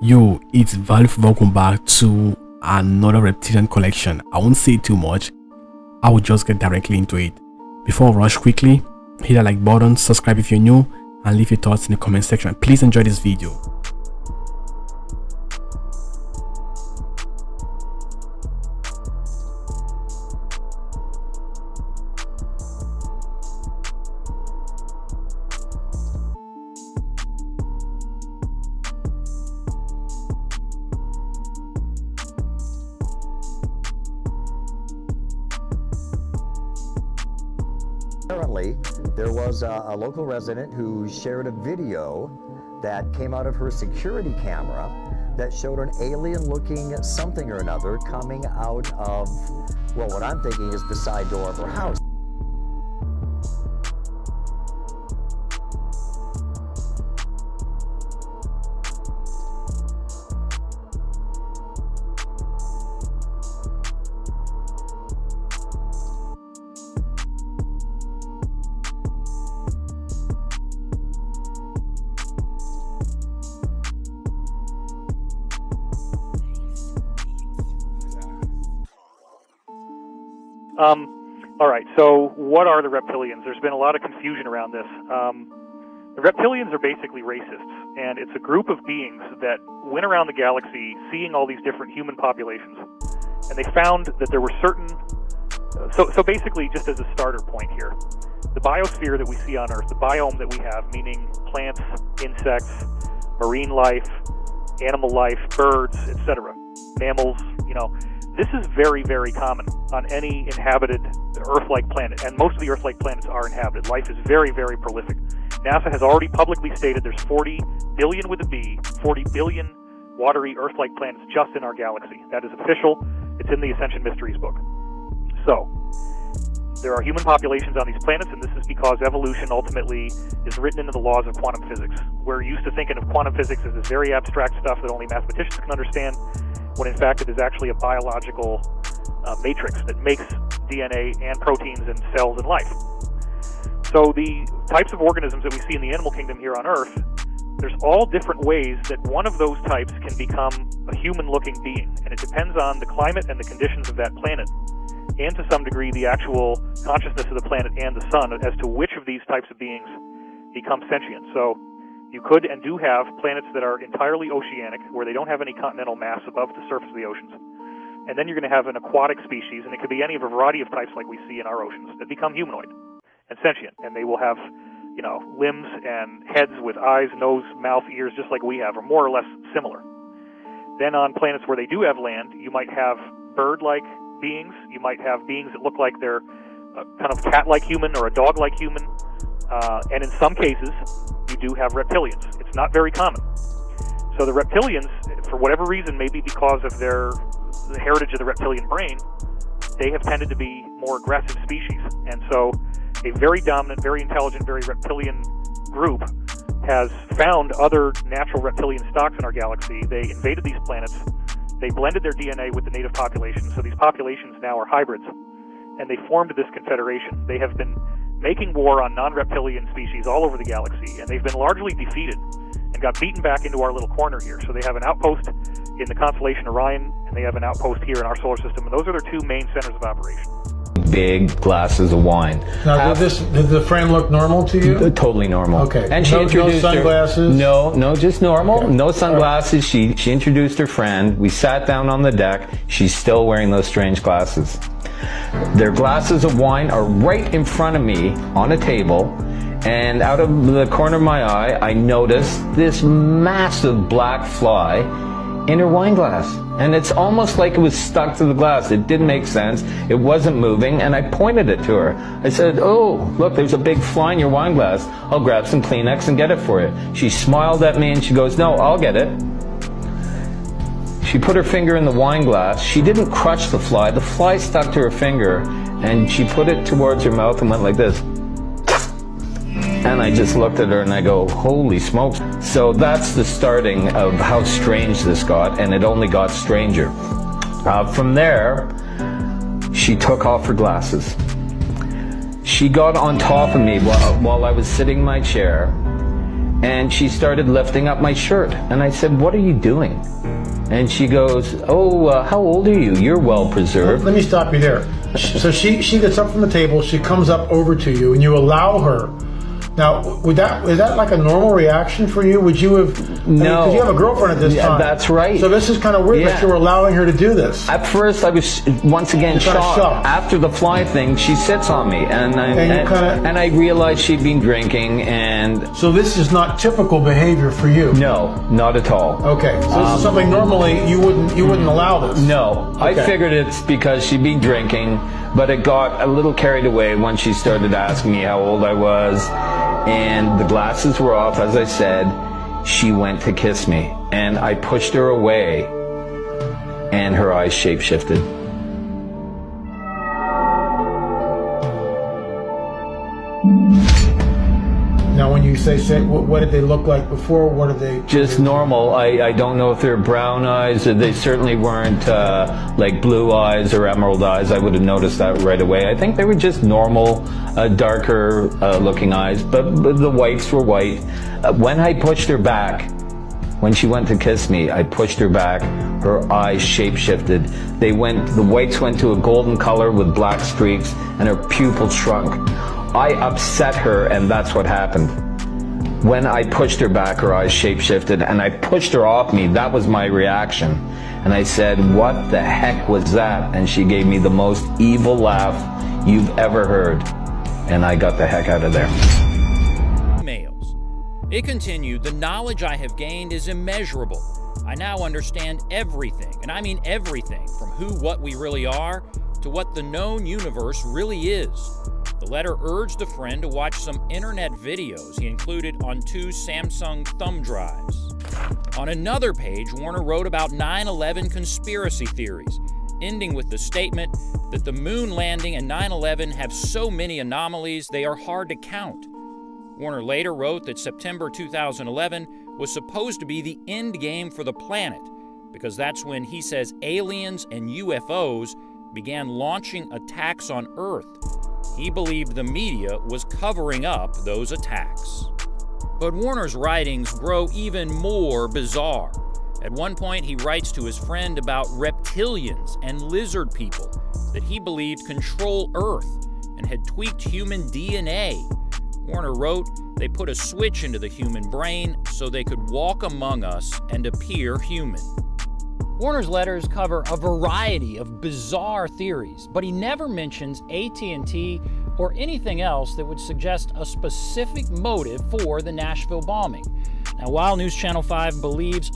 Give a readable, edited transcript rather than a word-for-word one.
Yo, it's Valve. Welcome back to another reptilian collection. I won't say too much. I will just get directly into it. Before I rush quickly, hit that like button, subscribe if you're new, and leave your thoughts in the comment section. Please enjoy this video. Apparently, there was a local resident who shared a video that came out of her security camera that showed an alien-looking something or another coming out of, well, what I'm thinking is the side door of her house. All right, so what are the reptilians? There's been a lot of confusion around this. The reptilians are basically racists, and it's a group of beings that went around the galaxy seeing all these different human populations, and they found that there were certain... So basically, just as a starter point here, the biosphere that we see on Earth, the biome that we have, meaning plants, insects, marine life, animal life, birds, etc., mammals, this is very, very common on any inhabited Earth-like planet, and most of the Earth-like planets are inhabited. Life is very, very prolific. NASA has already publicly stated there's 40 billion with a B, 40 billion watery Earth-like planets just in our galaxy. That is official. It's in the Ascension Mysteries book. So, there are human populations on these planets, and this is because evolution ultimately is written into the laws of quantum physics. We're used to thinking of quantum physics as this very abstract stuff that only mathematicians can understand, when in fact it is actually a biological matrix that makes DNA and proteins and cells and life. So the types of organisms that we see in the animal kingdom here on Earth, there's all different ways that one of those types can become a human-looking being, and it depends on the climate and the conditions of that planet, and to some degree the actual consciousness of the planet and the sun as to which of these types of beings become sentient. So you could and do have planets that are entirely oceanic, where they don't have any continental mass above the surface of the oceans. And then you're going to have an aquatic species, and it could be any of a variety of types like we see in our oceans, that become humanoid and sentient. And they will have, limbs and heads with eyes, nose, mouth, ears, just like we have, or more or less similar. Then on planets where they do have land, you might have bird-like beings. You might have beings that look like they're kind of cat-like human or a dog-like human. And in some cases, you do have reptilians. It's not very common. So the reptilians, for whatever reason, maybe because of the heritage of the reptilian brain, they have tended to be more aggressive species. And so a very dominant, very intelligent, very reptilian group has found other natural reptilian stocks in our galaxy. They invaded these planets. They blended their DNA with the native population. So these populations now are hybrids. And they formed this confederation. They have been making war on non-reptilian species all over the galaxy, and they've been largely defeated and got beaten back into our little corner here. So they have an outpost in the constellation Orion, and they have an outpost here in our solar system, and those are their two main centers of operation. Big glasses of wine. Now, did the friend look normal to you? Totally normal. Okay. And she introduced no sunglasses? No, just normal. Okay. No sunglasses. She introduced her friend. We sat down on the deck. She's still wearing those strange glasses. Their glasses of wine are right in front of me on a table, and out of the corner of my eye, I noticed this massive black fly in her wine glass. And it's almost like it was stuck to the glass. It didn't make sense. It wasn't moving, and I pointed it to her. I said, "Oh, look, there's a big fly in your wine glass. I'll grab some Kleenex and get it for you." She smiled at me and she goes, "No, I'll get it." She put her finger in the wine glass. She didn't crush the fly. The fly stuck to her finger, and she put it towards her mouth and went like this. And I just looked at her and I go, holy smokes. So that's the starting of how strange this got, and it only got stranger. From there, she took off her glasses. She got on top of me while I was sitting in my chair, and she started lifting up my shirt. And I said, "What are you doing?" And she goes, "Oh, how old are you? You're well preserved." Let me stop you there. So she gets up from the table, she comes up over to you, and you allow her. Now, is that like a normal reaction for you? Would you have? No. Because you have a girlfriend at this time. That's right. So this is kind of weird that you're allowing her to do this. At first, I was once again shocked. After the fly thing, she sits on me, and I realized she'd been drinking, and so this is not typical behavior for you. No, not at all. Okay, so this is something normally you wouldn't allow this. No, okay. I figured it's because she'd been drinking, but it got a little carried away when she started asking me how old I was, and the glasses were off, as I said. She went to kiss me, and I pushed her away, and her eyes shapeshifted. Now, when you say what did they look like before? What are they? Just normal. I don't know if they're brown eyes. They certainly weren't like blue eyes or emerald eyes. I would have noticed that right away. I think they were just normal, darker looking eyes, but the whites were white. When I pushed her back, when she went to kiss me, I pushed her back. Her eyes shapeshifted. The whites went to a golden color with black streaks, and her pupils shrunk. I upset her, and that's what happened. When I pushed her back, her eyes shapeshifted, and I pushed her off me. That was my reaction. And I said, "What the heck was that?" And she gave me the most evil laugh you've ever heard. And I got the heck out of there. Males. It continued, "The knowledge I have gained is immeasurable. I now understand everything, and I mean everything, from who, what we really are, to what the known universe really is." The letter urged the friend to watch some internet videos he included on 2 Samsung thumb drives. On another page, Warner wrote about 9/11 conspiracy theories, ending with the statement that the moon landing and 9/11 have so many anomalies they are hard to count. Warner later wrote that September 2011 was supposed to be the end game for the planet, because that's when he says aliens and UFOs began launching attacks on Earth. He believed the media was covering up those attacks. But Warner's writings grow even more bizarre. At one point, he writes to his friend about reptilians and lizard people that he believed control Earth and had tweaked human DNA. Warner wrote, "They put a switch into the human brain so they could walk among us and appear human." Warner's letters cover a variety of bizarre theories, but he never mentions AT&T or anything else that would suggest a specific motive for the Nashville bombing. Now, while News Channel 5 believes